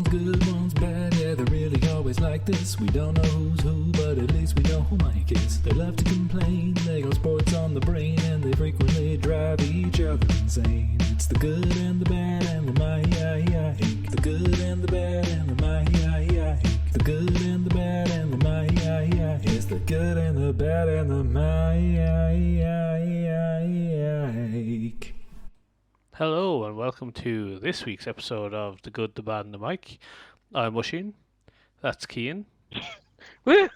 One's good, one's bad, yeah, they're really always like this. We don't know who's who, but at least we know who Mike is. They love to complain, they got sports on the brain, and they frequently drive each other insane. It's the good and the bad and the Mike. The good and the bad and the Mike. The good and the bad and the Mike. It's the good and the bad and the Mike. Hello and welcome to this week's episode of The Good, the Bad and the Mike. I'm Washeen, that's Cian, Woo!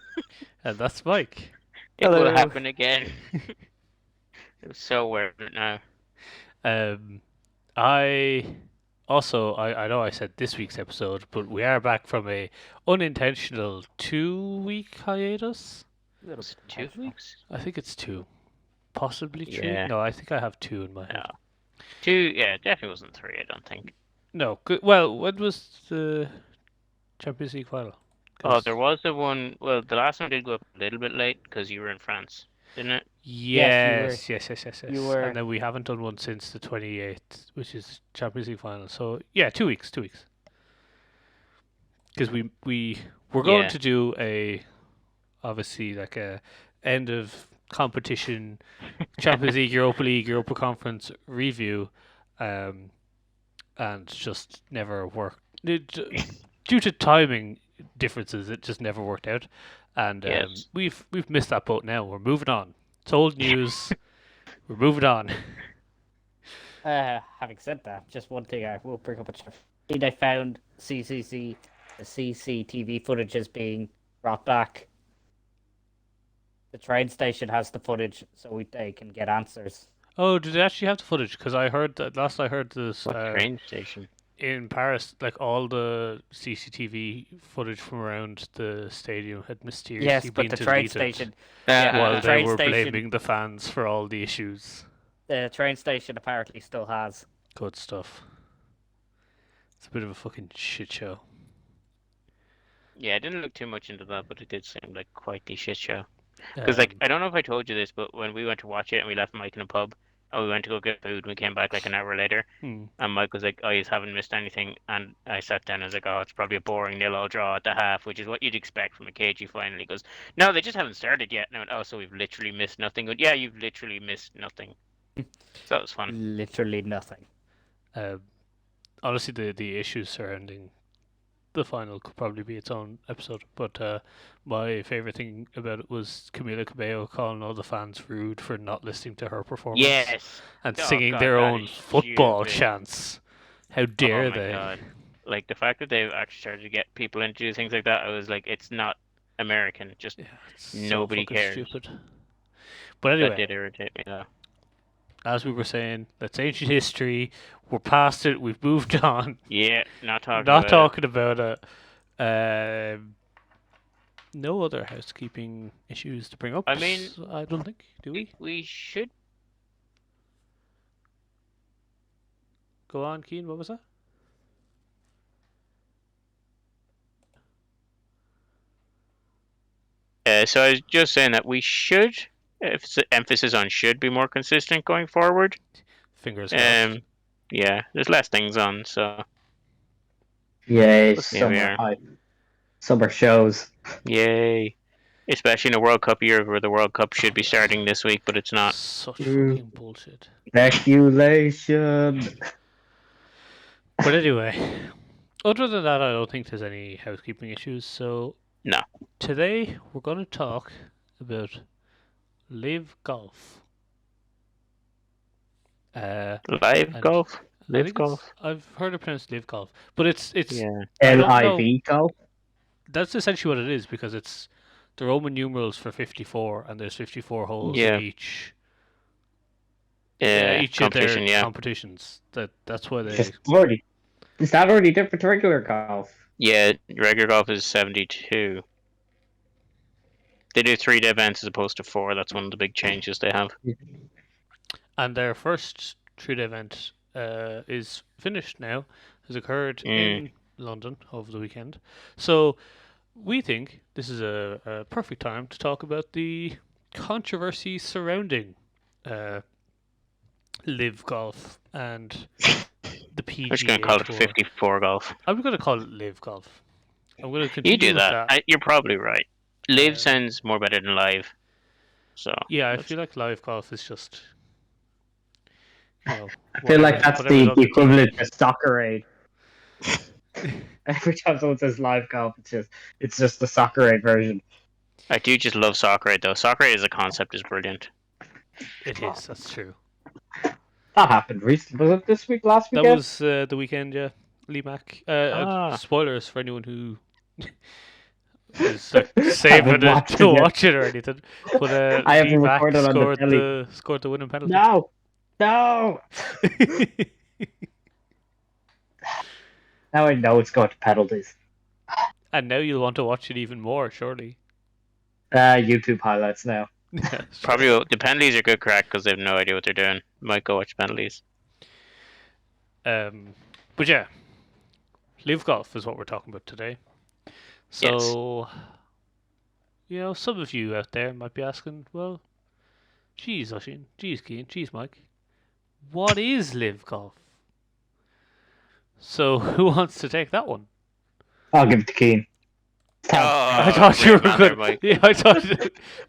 and that's Mike. It will happen again. It was so weird now. I know I said this week's episode, but we are back from a unintentional 2-week hiatus. It was 2 weeks? I think it's 2. Possibly 3? Yeah. No, I think I have 2 in my head. No. 2, yeah, definitely wasn't 3, I don't think. No, good. Well, when was the Champions League final? Oh, there was the one, well, the last one did go up a little bit late because you were in France, didn't it? Yes. You were. And then we haven't done one since the 28th, which is Champions League final. So yeah, 2 weeks. Because we're going to do obviously like a end of competition Champions League, Europa League, Europa Conference review, and just never worked due to timing differences. It just never worked out, and Yes. we've missed that boat now. We're moving on. It's old news. We're moving on. Having said that, just one thing I will bring up. I found the CCTV footage is being brought back. The train station has the footage, so they can get answers. Oh, did they actually have the footage? Because I heard that last I heard this What train station? in Paris, like all the CCTV footage from around the stadium had mysteriously Yes, but been the train deleted station, while the they train were station- blaming the fans for all the issues. the train station apparently still has. Good stuff. It's a bit of a fucking shit show. Yeah, I didn't look too much into that, but it did seem like quite the shit show. Because, like, I don't know if I told you this, but when we went to watch it and we left Mike in a pub, and we went to go get food, and we came back like an hour later, and Mike was like, "Oh, you haven't missed anything," and I sat down and was like, "Oh, it's probably a boring 0-0 draw at the half," which is what you'd expect from a KG final. He goes, "No, they just haven't started yet." And I went, "Oh, so we've literally missed nothing." He goes, "Yeah, you've literally missed nothing." So that was fun. Literally nothing. Honestly, the issues surrounding the final could probably be its own episode. But my favorite thing about it was Camila Cabello calling all the fans rude for not listening to her performance. Yes. And Oh, singing God, their that own is football stupid. chants. How dare Oh my they? God. Like the fact that they've actually started to get people into do things like that, I was like, it's not American. Just Yeah, it's Nobody fucking cares. Stupid. But anyway, that did irritate me. Though. as we were saying, that's ancient history. We're past it. We've moved on. Yeah, not talking. Not about talking about it. No other housekeeping issues to bring up. I mean, I don't think. Do we? We should. Go on, Cian. What was that? So I was just saying that we should, if it's emphasis on should, be more consistent going forward. Fingers crossed. Yeah, there's less things on, so Yay, Here we are. summer shows. yay. Especially in a World Cup year where the World Cup should be starting this week, but it's not. Such Mm. fucking bullshit. Speculation. But anyway, other than that, I don't think there's any housekeeping issues. So No. today we're going to talk about LIV Golf. Live and golf? I Live think golf? I've heard it pronounced LIV Golf, but it's Yeah. I don't know. LIV Golf. That's essentially what it is because it's the Roman numerals for 54, and there's 54 holes Yeah. in each of Competition, their yeah. competitions. That's why they. Is that already different to regular golf? Yeah, regular golf is 72. They do 3-day events as opposed to 4. That's one of the big changes they have. And their first 3-day event is finished now. Has occurred in London over the weekend. So we think this is a perfect time to talk about the controversy surrounding LIV Golf and the PGA I'm just going to call it Tour. 54 Golf. I'm going to call it LIV Golf. I'm going to You continue do with that. You're probably right. Live Um, sounds more better than live. So Yeah, I that's- feel like LIV Golf is just, you know, I feel like whatever- that's whatever's the on equivalent TV. to soccer aid. Every time someone says live golf, it's just the soccer aid version. I do just love soccer aid though. Soccer aid as a concept is brilliant. It is, that's true. That happened recently. Was it this week? Last That weekend? was the weekend, yeah. Lee Mack. Spoilers for anyone who is like, saving it watched to it yet. watch it or anything. But I Lee haven't Mack recorded on the scored telly. scored the winning penalty. No! Now I know it's going to penalties. And now you'll want to watch it even more, surely. YouTube highlights now. Probably the penalties are good crack because they have no idea what they're doing. Might go watch penalties. But yeah, LIV Golf is what we're talking about today. So, you know, some of you out there might be asking, well, geez, Oisin, geez, Cian, geez, Mike, what is LIV Golf? So, who wants to take that one? I'll give it to Keen. I thought you were great man there, good. Mike. Yeah, I thought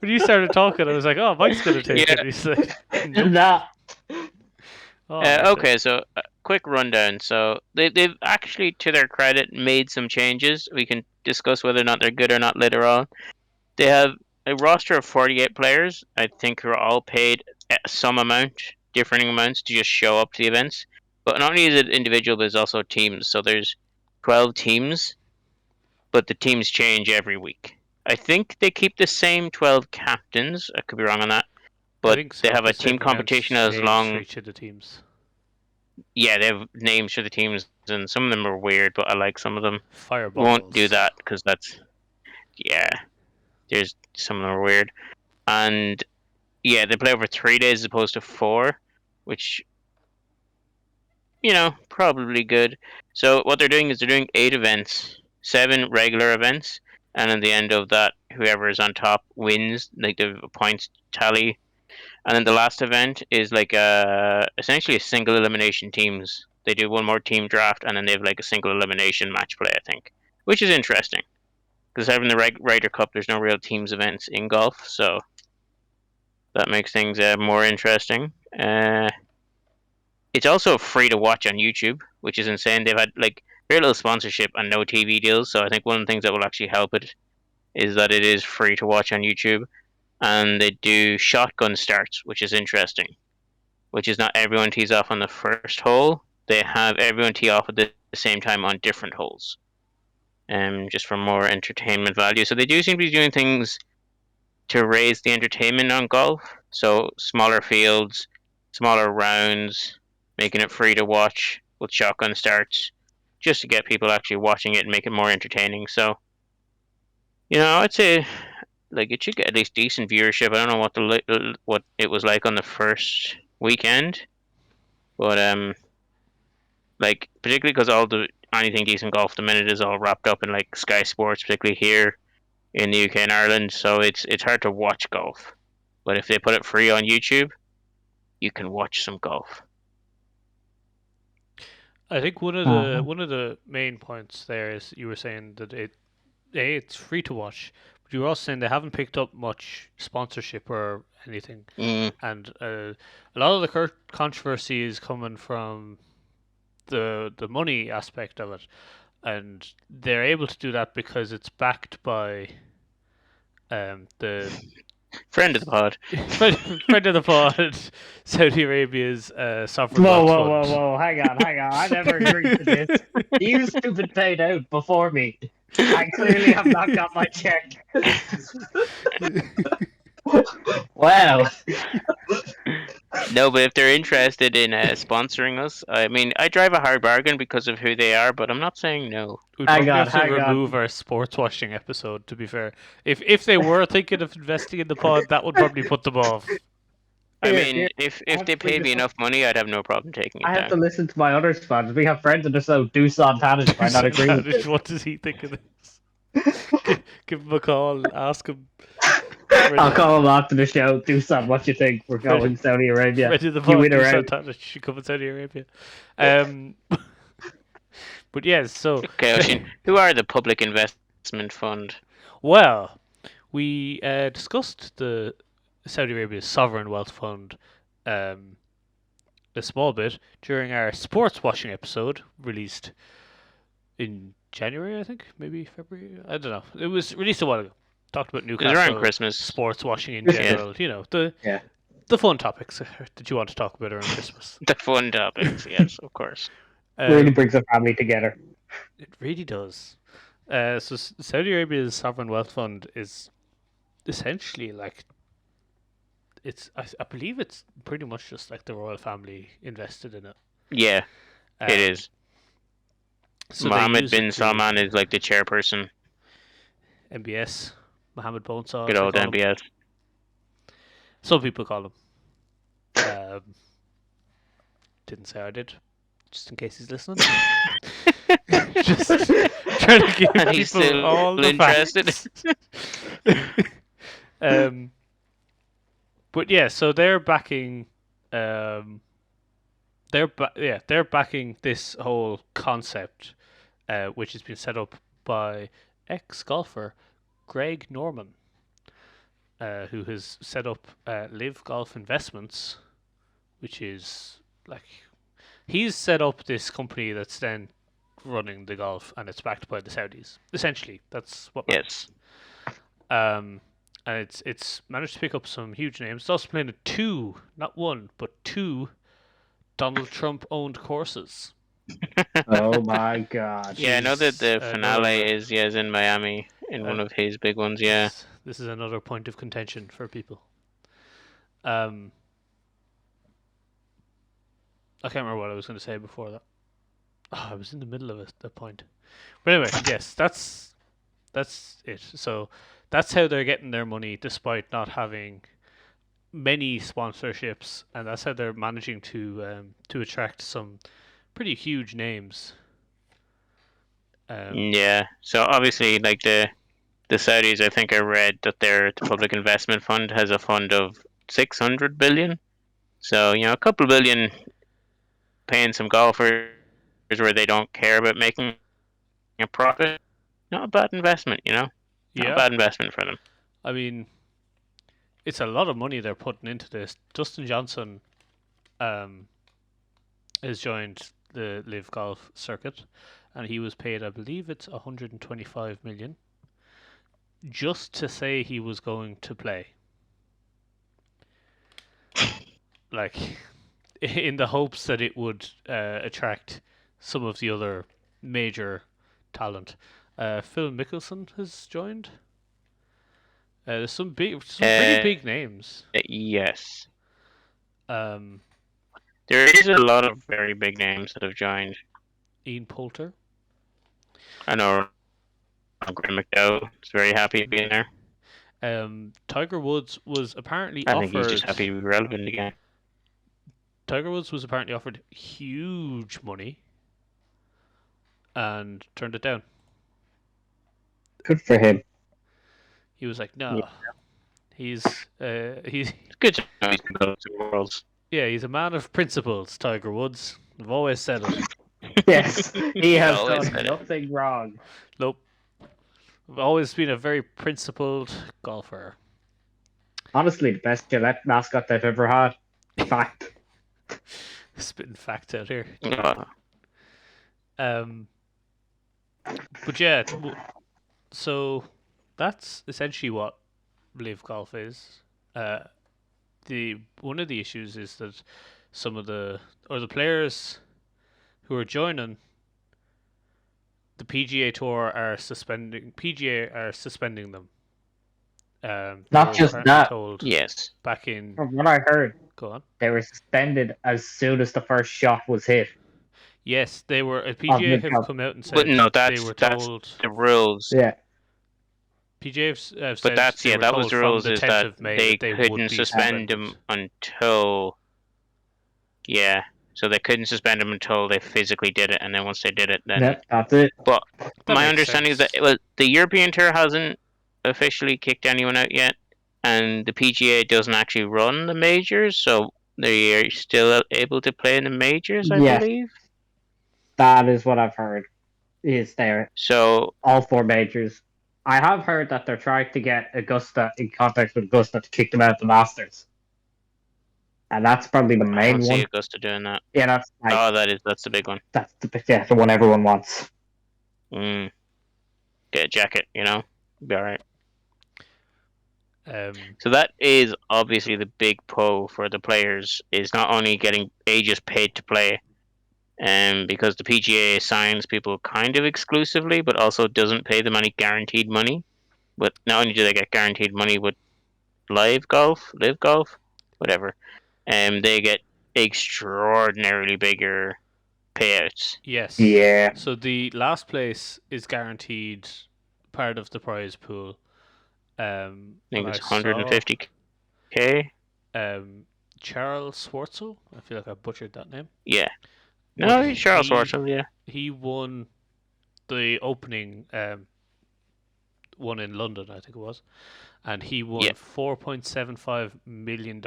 when you started talking, I was like, "Oh, Mike's gonna take it." He's like, nope. Nah. Oh, Okay, so quick rundown. So they've actually, to their credit, made some changes. We can discuss whether or not they're good or not later on. They have a roster of 48 players, I think, who are all paid some amount, differing amounts, to just show up to the events. But not only is it individual, but there's also teams. So there's 12 teams, but the teams change every week. I think they keep the same 12 captains. I could be wrong on that. I But think so, they have a 'cause team they've announced competition as names long. for each of the teams. Yeah, they have names for the teams, and some of them are weird, but I like some of them. Fireballs. Won't do that because that's there's some of them are weird, and yeah, they play over 3 days as opposed to 4, which probably good. So what they're doing is they're doing 8 events, 7 regular events, and at the end of that, whoever is on top wins, like the points tally. And then the last event is like essentially a single elimination teams. They do one more team draft, and then they have like a single elimination match play, I think, which is interesting. Because having the Ryder Cup, there's no real teams events in golf, so that makes things more interesting. It's also free to watch on YouTube, which is insane. They've had like very little sponsorship and no TV deals, so I think one of the things that will actually help it is that it is free to watch on YouTube. And they do shotgun starts, which is interesting. Which is not everyone tees off on the first hole. They have everyone tee off at the same time on different holes. Just for more entertainment value. So they do seem to be doing things to raise the entertainment on golf. So smaller fields, smaller rounds, making it free to watch with shotgun starts, just to get people actually watching it and make it more entertaining. So, I'd say like it should get at least decent viewership. I don't know what it was like on the first weekend, but like particularly because anything decent golf at the minute is all wrapped up in like Sky Sports, particularly here in the UK and Ireland. So it's hard to watch golf. But if they put it free on YouTube, you can watch some golf. I think one of the main points there is you were saying that it's free to watch, but you were also saying they haven't picked up much sponsorship or anything, and a lot of the controversy is coming from the money aspect of it, and they're able to do that because it's backed by the friend of the pod, friend of the pod, Saudi Arabia's sovereign Whoa, wealth whoa, fund. whoa, whoa! Hang on. I never agreed to this. You stupid paid out before me. I clearly have not got my check. Wow. No, but if they're interested in sponsoring us, I mean, I drive a hard bargain because of who they are, but I'm not saying no. We'd probably Hang on, have to hang on. remove our sports washing episode, to be fair. If they were thinking of investing in the pod, that would probably put them off. I Here, mean, here. if I have they to bring paid me this enough money, I'd have no problem taking it I have to down. listen to my other sponsors. We have friends that are so deuce on tangent. I not agree with this. What does he think of this? Give him a call, ask him. I'll call him after the show. Do something. What you think? We're going Saudi Arabia. Ready the You win podcast around. that should come in Saudi Arabia. But yeah, so Okay, Ocean. Who are the Public Investment Fund? well, we discussed the Saudi Arabia's sovereign wealth fund a small bit during our sports washing episode released in January, I think, maybe February. I don't know. It was released a while ago. Talked about It was around Newcastle, Christmas. sports washing in Yeah. general. You know, the fun topics that you want to talk about around Christmas. The fun topics, yes, of course. Really brings the family together. It really does. So Saudi Arabia's sovereign wealth fund is essentially like I believe it's pretty much just like the royal family invested in it. Yeah, it is. So they Mohammed use bin it to- Salman is like the chairperson. MBS, Mohammed Bonesaw. Good as they old call him. MBS. Some people call him. Didn't say I did, just in case he's listening. Just trying to give And he's people still all the interested. facts. But yeah, so they're backing. They're backing this whole concept, which has been set up by ex-golfer Greg Norman, who has set up LIV Golf Investments, which is like he's set up this company that's then running the golf and it's backed by the Saudis. Essentially, that's what. Yes. And it's managed to pick up some huge names. It's also playing two, not one, but two Donald Trump owned courses. Oh my god. Yeah, I know that the Jeez, finale another- is in Miami in one of his big ones. Yeah. This is another point of contention for people. I can't remember what I was going to say before that. Oh, I was in the middle of a point. But anyway, yes, that's it. So that's how they're getting their money, despite not having many sponsorships, and that's how they're managing to attract some pretty huge names. Yeah. So obviously, like the Saudis, I think I read that the Public Investment Fund has a fund of 600 billion. So a couple billion paying some golfers where they don't care about making a profit. Not a bad investment, Not Yeah, a bad investment for them. I mean, it's a lot of money they're putting into this. Dustin Johnson has joined the LIV Golf circuit, and he was paid, I believe it's 125 million, just to say he was going to play. Like, in the hopes that it would attract some of the other major talent. Phil Mickelson has joined. There's some pretty big names. Yes. Um, There is a lot of very big names that have joined. Ian Poulter. I know Graham McDowell is very happy being there. Tiger Woods was apparently I offered. think he's just happy to be relevant again. Tiger Woods was apparently offered huge money and turned it down. Good for him. He was like, no. Yeah. He's It's good to know he's going to the Worlds. he's a man of principles, Tiger Woods. I've always said it. Yes, he has Always done said it. nothing wrong. Nope. I've always been a very principled golfer. Honestly, the best Gillette mascot they've ever had. Fact. Spitting facts out here. Uh, But yeah, so that's essentially what LIV Golf is. One of the issues is that some of the players who are joining the PGA Tour are suspending them. They Not were just apparently that. told yes. back in. From what I heard, Go on. they were suspended as soon as the first shot was hit. Yes, they were. PGA have mid-cap. come out and said But no, they were that's told. the rules. Yeah. PGA have said But that's they were that was told the from rules the is 10th that of May they that they would couldn't be suspend him until so they couldn't suspend him until they physically did it, and then once they did it, then. Yeah, that's it. But That my makes understanding sense. is that the European Tour hasn't officially kicked anyone out yet, and the PGA doesn't actually run the majors, so they are still able to play in the majors, I Yes. believe. That is what I've heard. Is there So all 4 majors? I have heard that they're trying to get Augusta in contact with Augusta to kick them out of the Masters, and that's probably the I main don't see one. Augusta doing that. Yeah, that's like Oh, that's the big one. that's the one everyone wants. Mm. Get a jacket, you know, be all right. So that is obviously the big pull for the players, is not only getting just paid to play, because the PGA assigns people kind of exclusively, but also doesn't pay them any guaranteed money. But not only do they get guaranteed money with live golf, whatever, they get extraordinarily bigger payouts. Yes. Yeah. So the last place is guaranteed part of the prize pool. I think and it's saw, 150k. Charles Schwartzel. I feel like I butchered that name. Yeah. But No, Charles Schwartzel, yeah. He won the opening one in London, I think it was, and he won $4.75 million.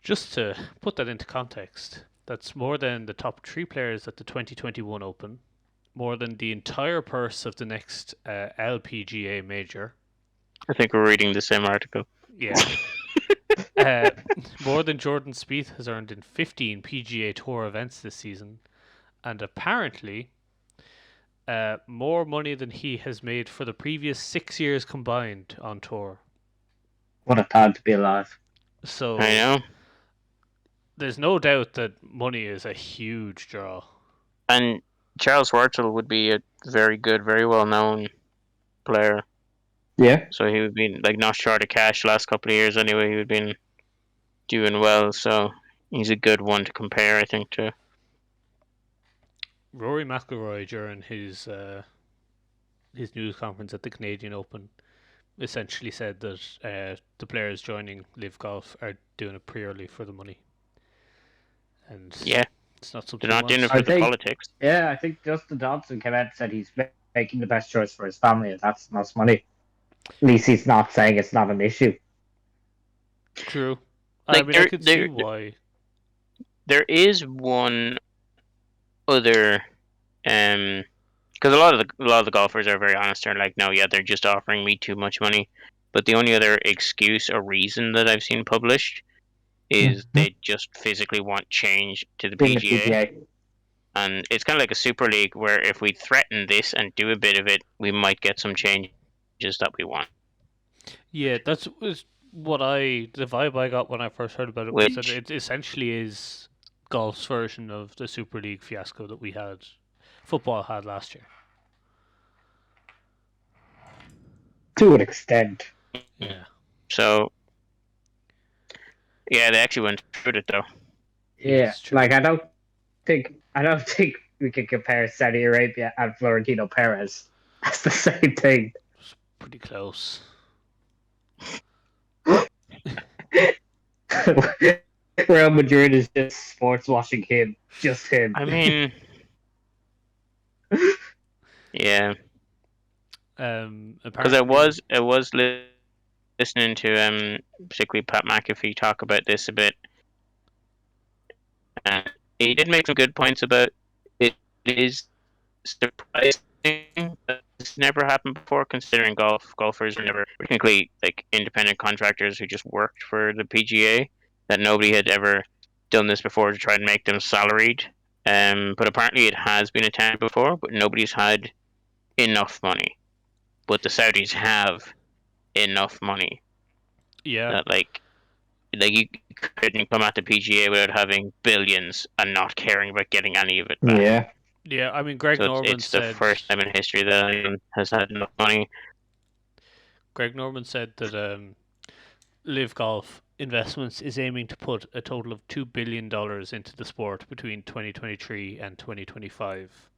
Just to put that into context, that's more than the top 3 players at the 2021 Open, more than the entire purse of the next LPGA major. I think we're reading the same article. Yeah. More than Jordan Spieth has earned in 15 PGA Tour events this season, and apparently more money than he has made for the previous 6 years combined on tour. What a time to be alive. So I know. There's no doubt that money is a huge draw. And Charles Schwartzel would be a very good, very well known player. Yeah. So he would be like not short of cash last couple of years anyway. He would been doing well, so he's a good one to compare, I think, to. Rory McIlroy during his news conference at the Canadian Open essentially said that the players joining LIV Golf are doing it purely for the money. And yeah, it's not something they're not doing it for the politics. Yeah, I think Justin Johnson came out and said he's making the best choice for his family, and that's most money. At least he's not saying it's not an issue. True. Like, I mean, I could see why. There is one other, because a lot of the golfers are very honest. They're like, no, yeah, they're just offering me too much money. But the only other excuse or reason that I've seen published is they just physically want change to the PGA. And it's kind of like a Super League where if we threaten this and do a bit of it, we might get some changes that we want. Yeah, that's what the vibe I got when I first heard about it was that it essentially is golf's version of the Super League fiasco that football had last year. To an extent. Yeah. So, yeah, they actually went through it though. Yeah, like I don't think we can compare Saudi Arabia and Florentino Perez. That's the same thing. It's pretty close. Real Madrid is just sports washing him, just him. I mean, yeah. Because I was listening to particularly Pat McAfee talk about this a bit. He did make some good points about it. It is surprising that this never happened before, considering golfers are never technically like independent contractors who just worked for the PGA. That nobody had ever done this before to try and make them salaried. But apparently it has been attempted before, but nobody's had enough money. But the Saudis have enough money. Yeah. That like you couldn't come at the PGA without having billions and not caring about getting any of it back. Yeah. Yeah, I mean, Greg Norman said... It's the first time in history that anyone has had enough money. Greg Norman said that LIV Golf Investments is aiming to put a total of $2 billion into the sport between 2023 and 2025,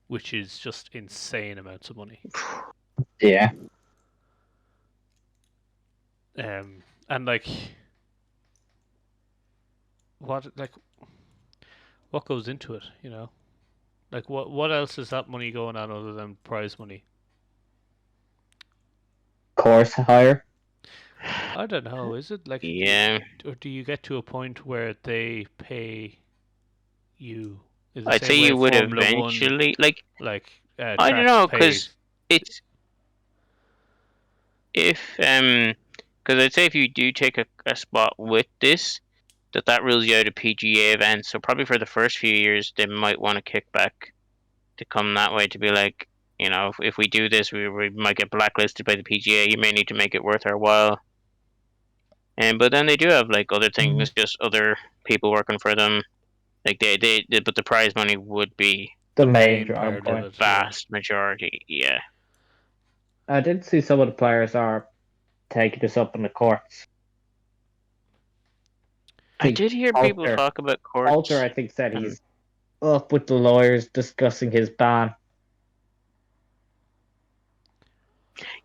which is just insane amounts of money. Yeah. And like... What goes into it, you know? Like, what else is that money going on other than prize money? Course hire. I don't know. Is it like or do you get to a point where they pay you in the I'd say same way you would Formula One, eventually like I don't tracks know, pay? because it's if because I'd say if you do take a spot with this, that rules you out of PGA events. So probably for the first few years, they might want to kick back to come that way to be like, if we do this, we might get blacklisted by the PGA. You may need to make it worth our while. And but then they do have like other things, just other people working for them. Like but the prize money would be The The main main driving part of point. it. Yeah. vast majority. Yeah. I did see some of the players are taking this up in the courts. I did hear people Alter, talk about courts. Alter, I think, said he's up with the lawyers discussing his ban.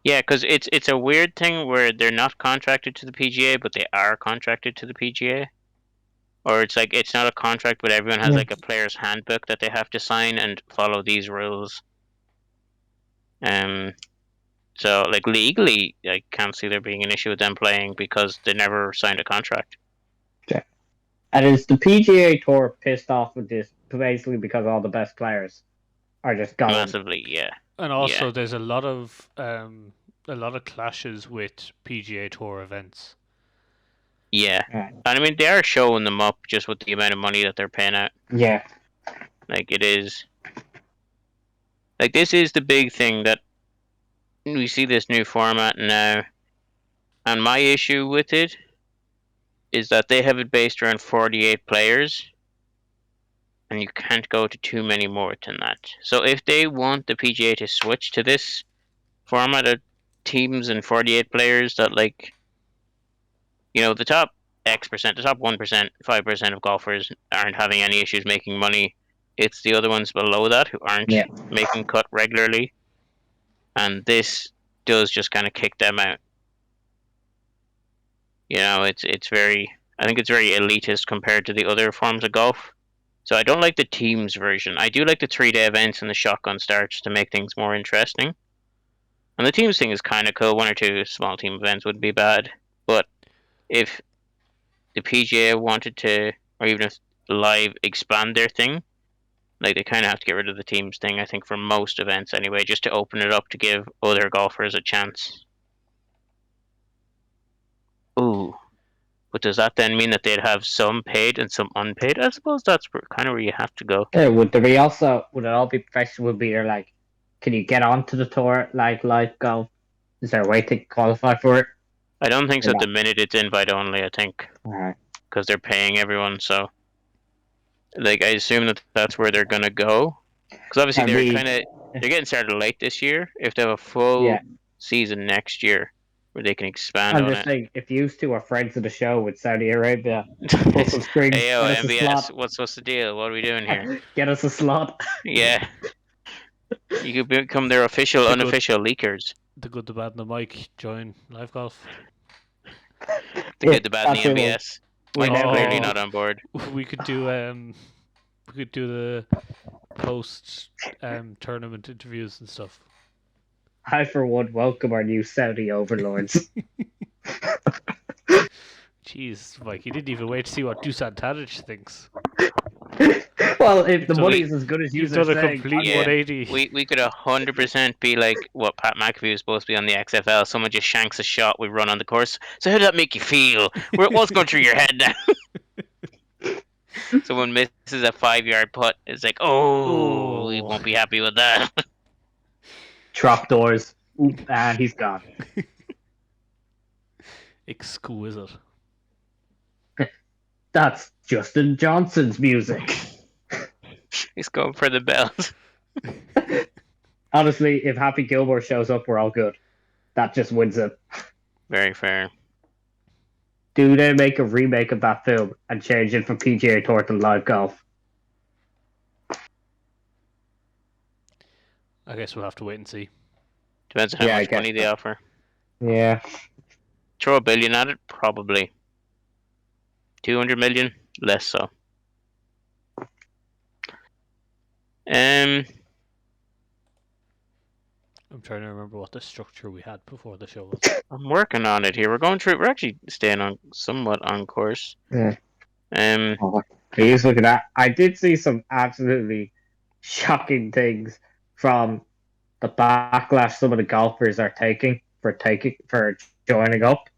Yeah, because it's a weird thing where they're not contracted to the PGA, but they are contracted to the PGA. Or it's like it's not a contract, but everyone has like a player's handbook that they have to sign and follow these rules. So like legally, I can't see there being an issue with them playing because they never signed a contract. And is the PGA Tour pissed off with this basically because all the best players are just gone? Massively, yeah. And also, there's a lot of clashes with PGA Tour events. Yeah. Right. And I mean, they are showing them up just with the amount of money that they're paying out. Yeah. Like, it is. Like, this is the big thing that we see this new format now. And my issue with it is that they have it based around 48 players. And you can't go to too many more than that. So if they want the PGA to switch to this format of teams and 48 players that, like, the top X%, the top 1%, 5% of golfers aren't having any issues making money. It's the other ones below that who aren't making cut regularly. And this does just kind of kick them out. It's very, I think it's very elitist compared to the other forms of golf. So I don't like the teams version. I do like the 3-day events and the shotgun starts to make things more interesting. And the teams thing is kind of cool. 1 or 2 small team events wouldn't be bad. But if the PGA wanted to, or even if LIV expand their thing, like they kind of have to get rid of the teams thing, I think, for most events anyway, just to open it up to give other golfers a chance. Ooh. But does that then mean that they'd have some paid and some unpaid? I suppose that's kind of where you have to go. Yeah, would it all be professional? Would be there like, can you get onto the tour like LIV Golf? Is there a way to qualify for it? I don't think so at the minute it's invite only, I think. Alright. Because they're paying everyone, so like I assume that's where they're gonna go. Because obviously they're getting started late this year. If they have a full season next year where they can expand on it. Saying, if you two are friends of the show with Saudi Arabia, hey yo, MBS, what's the deal? What are we doing here? Get us a slot. Yeah. You could become their official, unofficial leakers. The good, the bad, and the Mike join LIV Golf. The good, the bad, and the MBS. Mike's clearly not on board. We could do the post tournament interviews and stuff. I, for one, welcome our new Saudi overlords. Jeez, Mike, you didn't even wait to see what Dusan Tadic thinks. Well, if the money is as good as you've done saying, a complete 180. We could 100% be like what Pat McAfee was supposed to be on the XFL. Someone just shanks a shot, we run on the course. So how did that make you feel? What's going through your head now? Someone misses a 5-yard putt. It's like, we won't be happy with that. Trap doors. And he's gone. Exquisite. That's Justin Johnson's music. He's going for the belt. Honestly, if Happy Gilmore shows up, we're all good. That just wins it. Very fair. Do they make a remake of that film and change it from PGA Tour to LIV Golf? I guess we'll have to wait and see. Depends on how much money they offer. Yeah. Throw $1 billion at it? Probably. 200 million? Less so. I'm trying to remember what the structure we had before the show was. I'm working on it here. We're going through. We're actually staying on somewhat on course. Yeah. Um. Oh, please look at that. I did see some absolutely shocking things from the backlash some of the golfers are taking for joining up.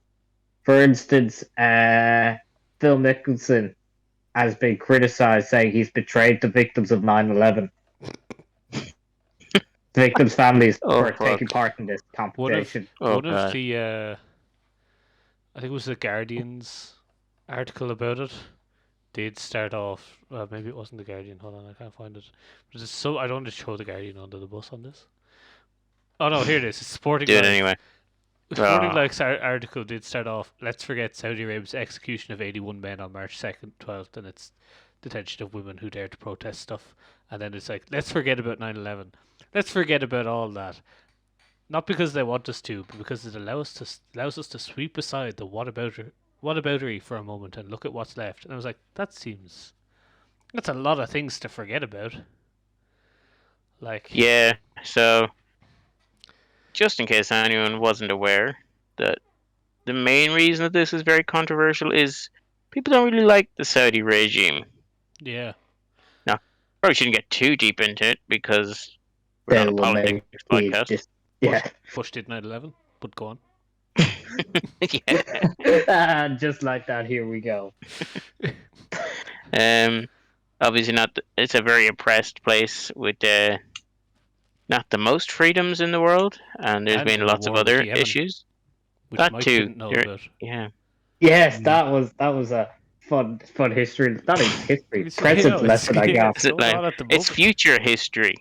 For instance, Phil Mickelson has been criticized, saying he's betrayed the victims of 9/11. The victims' families Oh, for fuck. taking part in this One of competition. Oh, one of God. the I think it was the Guardian's article about it. Did start off. Well, maybe it wasn't the Guardian. Hold on, I can't find it. But it's so I don't want to throw the Guardian under the bus on this. Oh no, here it is. It's Sporting Do it Life. anyway. Sporting Oh. Life's article did start off. Let's forget Saudi Arabia's execution of 81 men on March 2nd, 12th, and its detention of women who dared to protest stuff. And then it's like, let's forget about 9/11. Let's forget about all that. Not because they want us to, but because it allows us to sweep aside the whataboutery for a moment and look at what's left. And I was like, that's a lot of things to forget about. Like, Yeah. So, just in case anyone wasn't aware, that the main reason that this is very controversial is people don't really like the Saudi regime. yeah. Probably shouldn't get too deep into it because we're They not a will politics make podcast. yeah. Bush did 9/11, but go on. Yeah. And just like that, here we go. Obviously not. It's a very oppressed place with not the most freedoms in the world, and there's And been in a lots of war with other Yemen, issues. which That Mike too. didn't know You're- about. Yeah. Yes, that was a fun history. Not even history, It's- present it's- lesson I yeah, got. it's going Like, on at the It's moment. future history.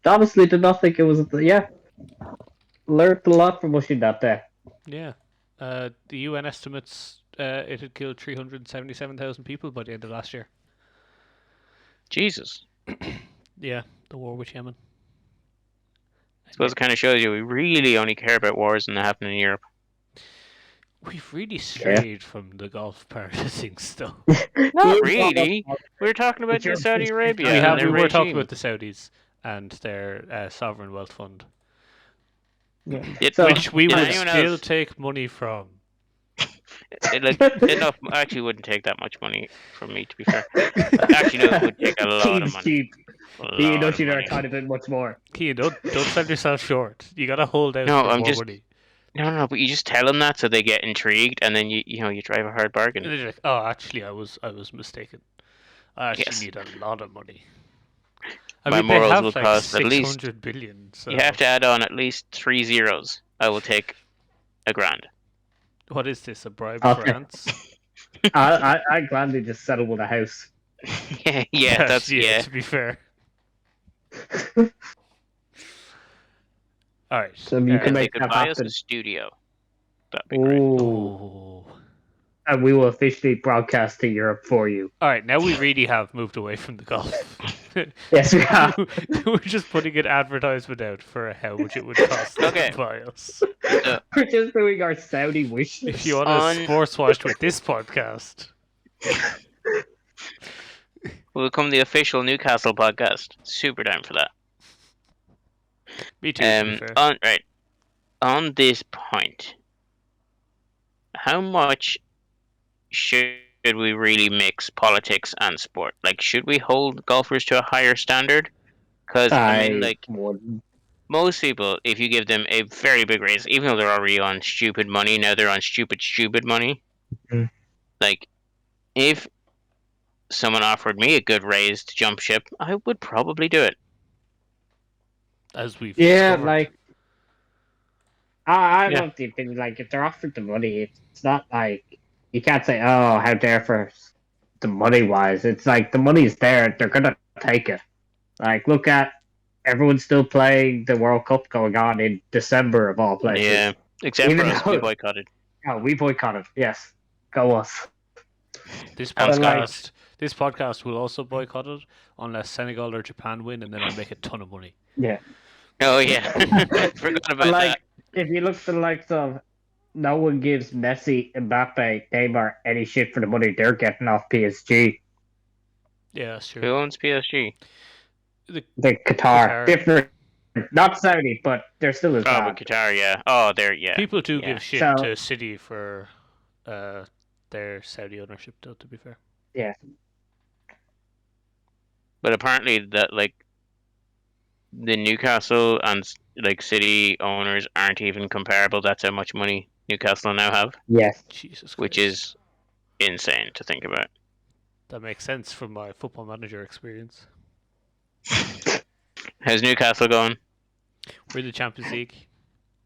Honestly, did not think it was. Yeah, learned a lot from watching that day. Yeah. The UN estimates it had killed 377,000 people by the end of last year. Jesus. Yeah, the war with Yemen. I suppose it kind of shows you we really only care about wars when they happen in Europe. We've really strayed from the golf part of things, though. Not really. We were talking about But you're- Saudi Arabia we and their were talking regime. about the Saudis and their sovereign wealth fund, It- So- which we Can would anyone still else- take money from. enough. I actually wouldn't take that much money from me, to be fair. Actually, no, it would take a lot of Cheap's money. cheap. A You lot know, of you know a money. tiny bit much more. Kean, don't sell yourself short. You gotta hold out No, for I'm more just- money. No, but you just tell them that so they get intrigued, and then you drive a hard And bargain. then you're like, oh, actually, I was mistaken. I actually Yes. need a lot of money. I My mean, they morals have will like cost at least- 600 billion. So You have to add on at least 3 zeros. I will take $1,000. what is this? A bribe Okay. for ants? I gladly just settle with a house. yeah, that's yeah. To be fair. All right. So you can And make they could that buy us happen. a studio. That'd be great. Ooh. Oh. And we will officially broadcast to Europe for you. All right. Now we really have moved away from the golf. Yes, we have. We're just putting an advertisement out for how much it would cost Okay. to buy us. We're just doing our Saudi wish If list. you want On- to sports watch with this podcast, We'll become the official Newcastle podcast. Super down for that. me too. To be fair. On this point, how much should we really mix politics and sport? Like, should we hold golfers to a higher standard? Because I mean, like, wouldn't. most people, if you give them a very big raise, even though they're already on stupid money, now they're on stupid money. Mhm. Like, if someone offered me a good raise to jump ship, I would probably do it. As we've Yeah, discovered. like I Yeah. love the opinion. Like, if they're offered the money, it's not like you can't say, "Oh, how dare for the money wise." It's like the money's there; they're gonna take it. Like, look at everyone's still playing the World Cup going on in December of all places. Yeah, except Even for us, we though- boycotted. Oh, we boycotted. Yes, go us. This But, like- podcast will also boycott it unless Senegal or Japan win, and then I'll make a ton of money. Yeah. Oh yeah, forgot about Like, if you look at the likes of, no one gives Messi, Mbappe, Neymar any shit for the money they're getting off PSG. Yeah, that's that. true. Who owns PSG? the Qatar. Different. Not Saudi, but they're still as bad. but Qatar, yeah. Oh, they're, yeah. People do yeah. give shit So- to City for their Saudi ownership, though, to be fair. Yeah. But apparently that, like, the Newcastle and, like, City owners aren't even comparable. That's how much money Newcastle now have, Yes. Jesus Christ. which is insane to think about. That makes sense from my Football Manager experience. How's Newcastle going? We're in the Champions League.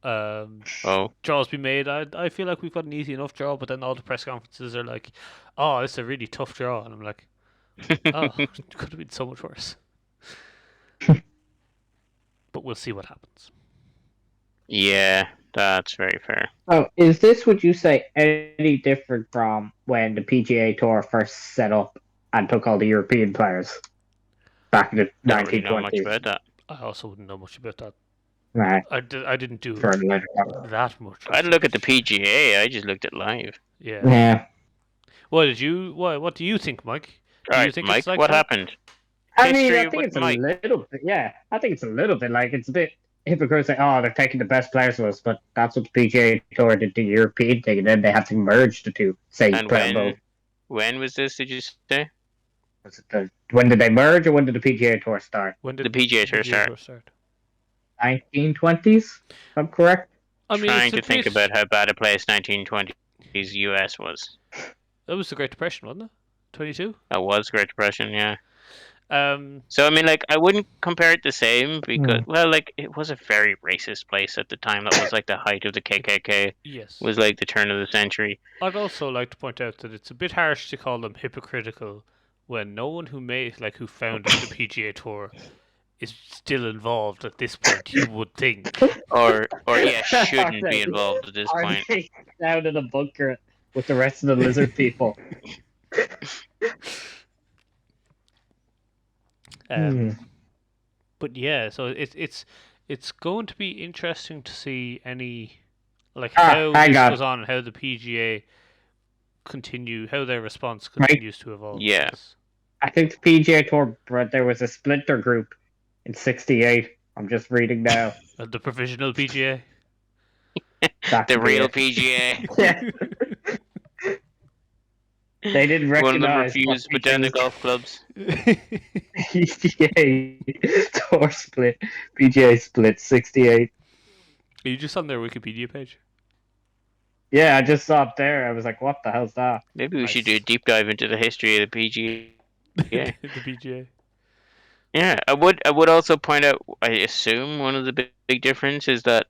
Oh, Draws be made. I feel like we've got an easy enough draw, but then all the press conferences are like, "Oh, it's a really tough draw," and I'm like, "Oh, it could have been so much worse." But we'll see what happens. yeah, that's very fair. So, is this, would you say, any different from when the PGA Tour first set up and took all the European players back in the Don't really know 1920s? much about that. I also wouldn't know much about that. Right. I didn't do For the later part. that much. I'd look at the PGA. I just looked at live. Yeah. Yeah. What did you? What do you think, Mike? Do All you right, think Mike, it's like what that? happened? I mean, History I think with it's a Mike. little bit. Yeah, I think it's a little bit like it's a bit hypocritical saying, "Oh, they're taking the best players from us," but that's what the PGA Tour did, the European thing, and then they have to merge the two. Say, And play them both. when was this? Did you say? Was it when did they merge, or when did the PGA Tour start? When did The PGA Tour start? 1920s, if I'm correct. I mean, Trying it's a to think bit- about how bad a place 1920s US was. That was the Great Depression, wasn't it? 22. That was Great Depression, yeah. Um, So I mean, like, I wouldn't compare it the same because, Hmm. well, like, it was a very racist place at the time. That was like the height of the KKK. yes. Was like the turn of the century. I'd also like to point out that it's a bit harsh to call them hypocritical when no one who founded the PGA Tour is still involved at this point. You would think. Or yeah, shouldn't Are be they- involved at this Are point. they down in a bunker with the rest of the lizard people? Um, But yeah, so it's going to be interesting to see how hang this on. goes on and how the PGA how their response continues to evolve. Yeah. I think the PGA Tour, but there was a splinter group in '68. I'm just reading now. The provisional PGA. That The could be real it. PGA. Yeah. They didn't One of them recognize refused to put down the golf clubs. PGA Tour split. PGA split '68. Are you just on their Wikipedia page? Yeah, I just saw it there. I was like, "What the hell's that?" Maybe we should Nice. do a deep dive into the history of the PGA. Yeah. The PGA. Yeah, I would also point out, I assume one of the big difference is that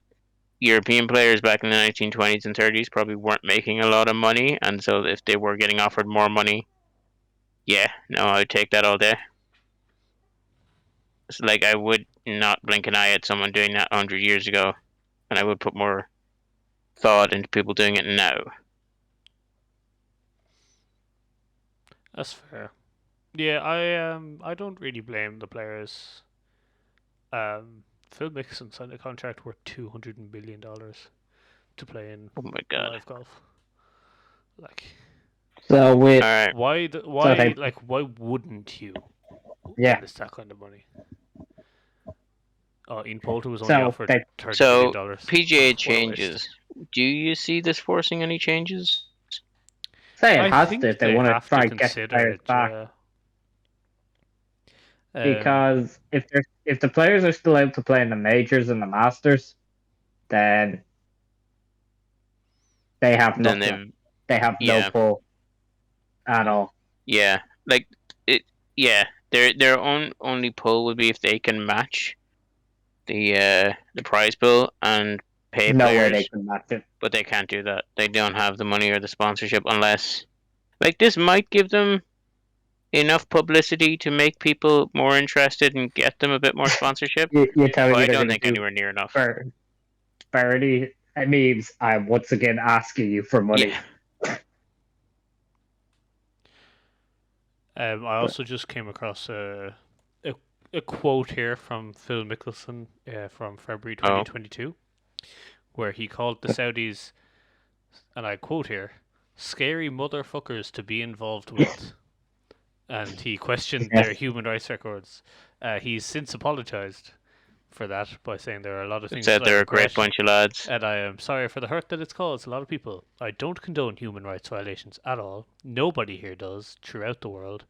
European players back in the 1920s and 30s probably weren't making a lot of money, and so if they were getting offered more money, yeah, no, I would take that all day. It's like, I would not blink an eye at someone doing that 100 years ago, and I would put more thought into people doing it now. That's fair. Yeah, I don't really blame the players. Phil Mickelson signed a contract worth $200 million to play in Oh my god. live golf. Like, So with Alright, why wouldn't you? Yeah. Invest that kind of money. Oh, Ian Poulter was only So offered they- $30 so million. PGA What a waste. changes. Do you see this forcing any changes? say it I has think to if they want to have try to and get consider players it, back. yeah. Because if the players are still able to play in the majors and the masters, then they have Then nothing. they've They have yeah. no pull at all. Yeah, like it. Yeah, their only pull would be if they can match the prize pool and pay No way players, they can match it. but they can't do that. They don't have the money or the sponsorship unless, like, this might give them enough publicity to make people more interested and get them a bit more sponsorship. You're telling But me I they're don't going to think do anywhere near enough. Barity? It means I'm once again asking you for money. Yeah. I also just came across a quote here from Phil Mickelson from February 2022, where he called the Saudis, and I quote here, "scary motherfuckers to be involved with." and he questioned Yes. their human rights records. He's since apologized for that by saying there are a lot of things Said that I they're a great regret, bunch of lads. and I am sorry for the hurt that it's caused a lot of people. I don't condone human rights violations at all. Nobody here does throughout the world,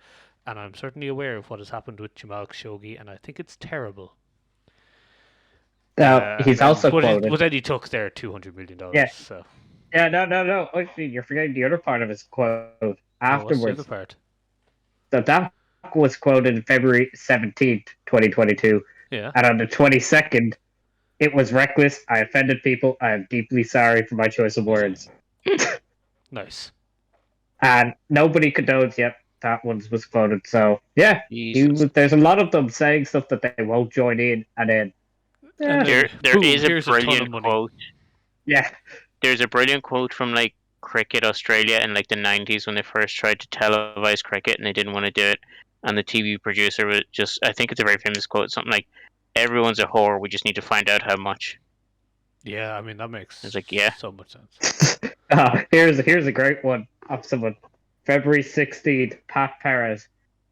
and I'm certainly aware of what has happened with Jamal Khashoggi, and I think it's terrible. Now, he's also quoted. But then he took their $200 million. Yeah. So. Yeah, no. Actually, you're forgetting the other part of his quote Oh, afterwards. what's the other part? So that was quoted February 17th, 2022. Yeah. And on the 22nd, it was reckless. I offended people. I am deeply sorry for my choice of words. Nice. And nobody condones yet. That one was quoted. So, yeah, there's a lot of them saying stuff that they won't join in. And then, yeah. There is a brilliant quote. Yeah. There's a brilliant quote from like Cricket Australia in like the 90s when they first tried to televise cricket and they didn't want to do it. And the TV producer was just, I think it's a very famous quote, something like, "Everyone's a whore, we just need to find out how much." Yeah, I mean, that makes so much sense. Here's a great one of someone. February 16th, Pat Perez.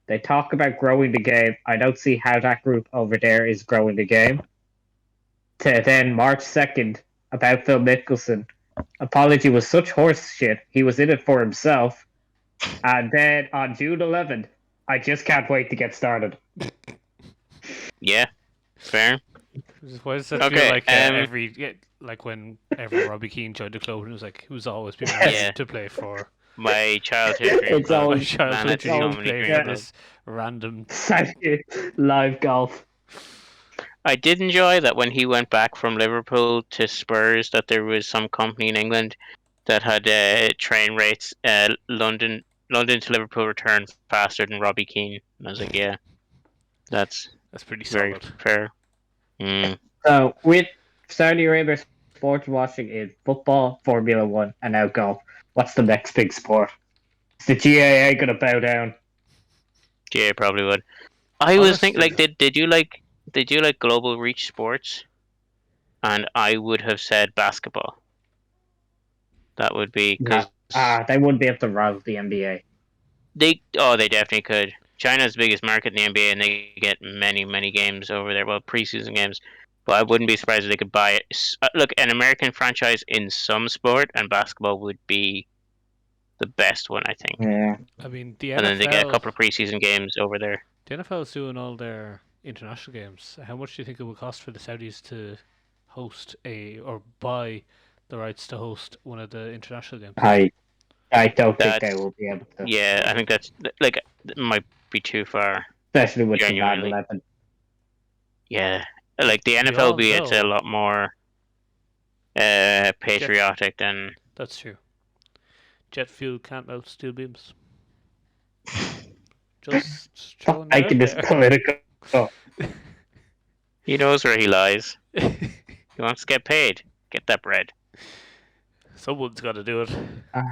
They talk about growing the game. I don't see how that group over there is growing the game. To then March 2nd, about Phil Mickelson. Apology was such horse shit. He was in it for himself. And then on June 11th, I just can't wait to get started. Yeah, fair. Why does that feel like whenever Robbie Keane joined the club, and it was like he was always being asked to play for my childhood dream. It's always my childhood dream to play for this random LIV Golf. I did enjoy that when he went back from Liverpool to Spurs, that there was some company in England that had train rates London to Liverpool return faster than Robbie Keane. And I was like, yeah, that's pretty very solid. fair. So with Saudi Arabia sports watching in football, Formula 1, and now golf, what's the next big sport? Is the GAA gonna bow down? GAA probably would. I was thinking, like, did you like Global Reach Sports? And I would have said basketball. That would be because they wouldn't be able to rival the NBA. They definitely could. China's the biggest market in the NBA, and they get many games over there. Well, preseason games. But I wouldn't be surprised if they could buy it. Look, an American franchise in some sport, and basketball would be the best one, I think. Yeah. I mean, the NFL, and then they get a couple of preseason games over there. The NFL's doing all their international games. How much do you think it would cost for the Saudis to host or buy the rights to host one of the international games? I don't think they will be able to. Yeah, I think that's like it might be too far. Especially with the 9/11. Yeah, like the NFL will be a lot more patriotic than. That's true. Jet fuel can't melt steel beams. Just throwing that making this political. He knows where he lies. He wants to get paid. Get that bread. Someone's got to do it. All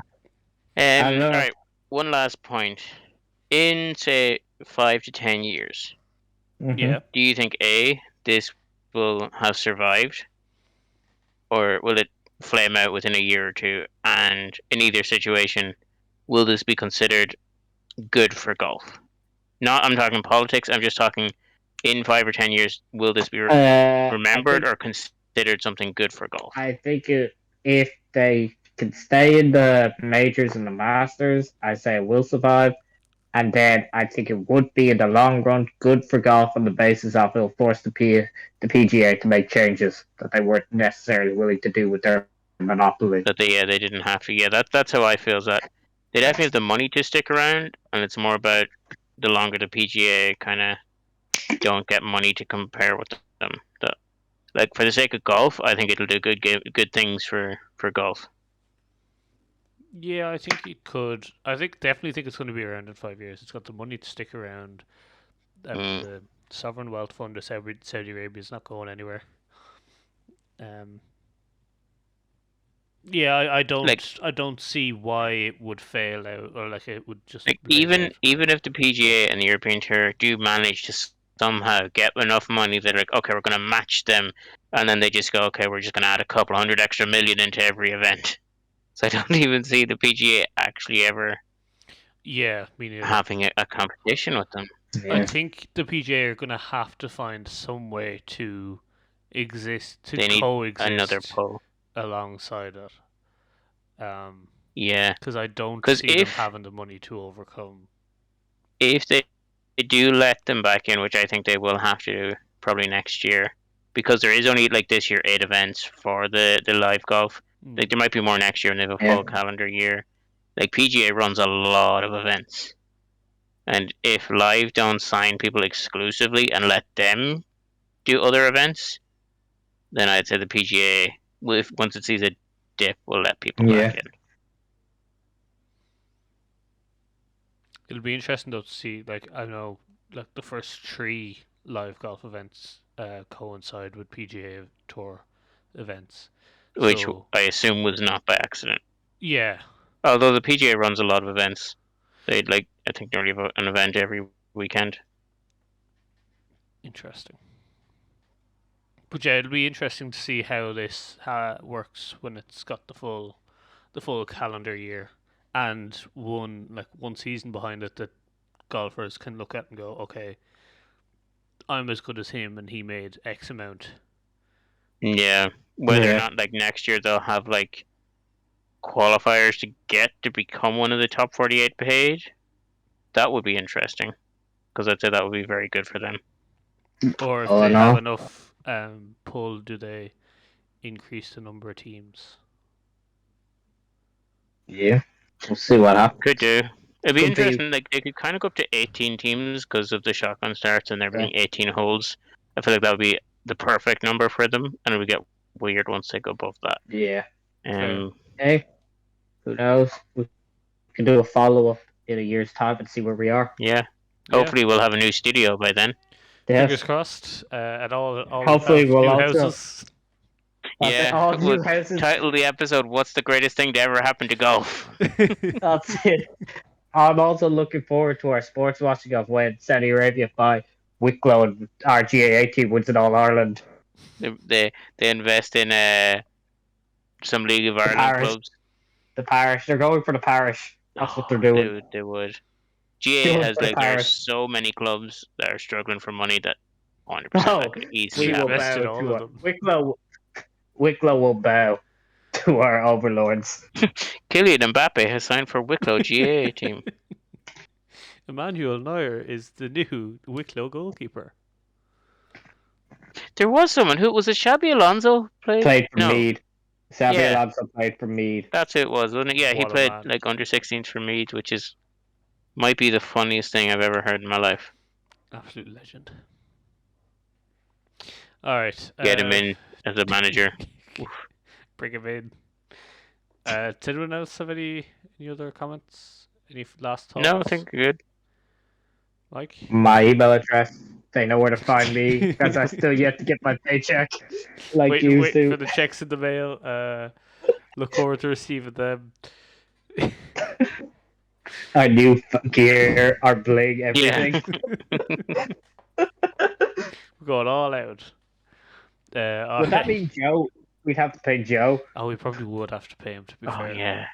right, one last point. In, say, 5 to 10 years, yeah, do you think this will have survived, or will it flame out within a year or two? And in either situation, will this be considered good for golf? I'm talking politics. I'm just talking in 5 or 10 years. Will this be remembered or considered something good for golf? I think if they can stay in the majors and the Masters, I say it will survive. And then I think it would be in the long run good for golf on the basis of it'll force the PGA to make changes that they weren't necessarily willing to do with their monopoly. That they didn't have to. Yeah, that's how I feel. Is that they definitely have the money to stick around, and it's more about the longer the PGA kind of don't get money to compare with them. Like for the sake of golf, I think it'll do good things for golf. Yeah, I think it could. Definitely think it's going to be around in 5 years. It's got the money to stick around. The sovereign wealth fund of Saudi Arabia is not going anywhere. Yeah, I don't see why it would fail out, or like it would just even if the PGA and the European Tour do manage to somehow get enough money, they're like, okay, we're going to match them, and then they just go, okay, we're just going to add a couple $100 extra million into every event. So I don't even see the PGA actually ever Yeah, me neither. having a competition with them. I Yeah. think the PGA are going to have to find some way to exist, to They need coexist another pull. alongside it. Yeah, Because I don't because see them having the money to overcome. if they do let them back in, which I think they will have to do probably next year, because there is only like this year 8 events for the live golf. Like there might be more next year, and they have a Yeah. full calendar year. Like PGA runs a lot of events, and if live don't sign people exclusively and let them do other events, then I'd say the PGA, if once it sees a dip, will let people Yeah. back in. It'll be interesting though to see, like, I know, like the first 3 live golf events coincide with PGA Tour events. Which So I assume was not by accident. yeah, Although the PGA runs a lot of events, they like I think nearly have an event every weekend. interesting. But yeah, it'll be interesting to see how it works when it's got the full calendar year and one season behind it that golfers can look at and go, okay, I'm as good as him, and he made X amount. Yeah, whether or Yeah. not like next year they'll have like qualifiers to get to become one of the top 48 page, that would be interesting because I'd say that would be very good for them. Or if Oh, they have no. enough pull, do they increase the number of teams? Yeah. We'll see what happens. Could do. It'd be Could be. interesting. Like they could kind of go up to 18 teams because of the shotgun starts and there being 18 holes. I feel like that would be the perfect number for them, and it would get weird once they go above that. Yeah. Fair. Hey, who knows? We can do a follow up in a year's time and see where we are. Yeah. Yeah. Hopefully we'll have a new studio by then. Fingers crossed. At all Hopefully have we'll new also- houses. Yeah. All new We'll houses. title the episode "What's the greatest thing to ever happen to golf?" That's it. I'm also looking forward to our sports watching of when Saudi Arabia by Wicklow and our GAA team wins in All Ireland. They invest in some League of Ireland parish. clubs. The parish. They're going for the parish. That's what they're doing. They would. Do GA it has for the like there are parish. so many clubs that are struggling for money that 100% Oh, that could easily we will happen. invested bow all to of our them. Wicklow will bow to our overlords. Kylian Mbappe has signed for Wicklow GA team. Emmanuel Neuer is the new Wicklow goalkeeper. There was someone who was it Xabi Alonso Played for No, Mead. Xabi Yeah. Alonso played for Mead. that's who it was, wasn't it? Yeah, he What a played man. like under 16s for Mead, which is might be the funniest thing I've ever heard in my life. Absolute legend. All right. Get him in as a manager. Bring him in. Does anyone else have any other comments? Any last thoughts? No, I think we're good. Mike? My email address. They know where to find me because I still yet to get my paycheck. Like wait you do. for the checks in the mail. Look forward to receiving them. Our new gear, our bling, everything. We're going all out. Would that mean Joe? We'd have to pay Joe. Oh, we probably would have to pay him, to be Oh fair. yeah.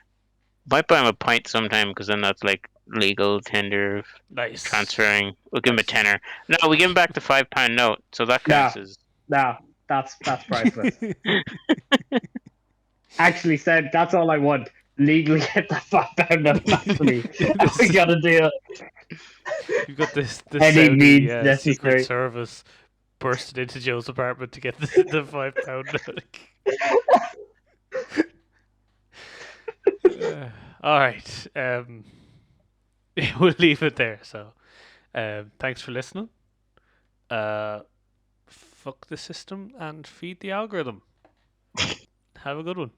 Might buy him a pint sometime because then that's like legal tender Nice. transferring. We'll give him a tenner. No, we give him back the £5 note, so that counts as. No, that's priceless. Actually said that's all I want. Legally get that £5 note back to me. We got a deal. You've got this Any Saudi means Secret necessary. Service bursted into Joe's apartment to get the £5 note. All right. We'll leave it there. So, thanks for listening. Fuck the system and feed the algorithm. Have a good one.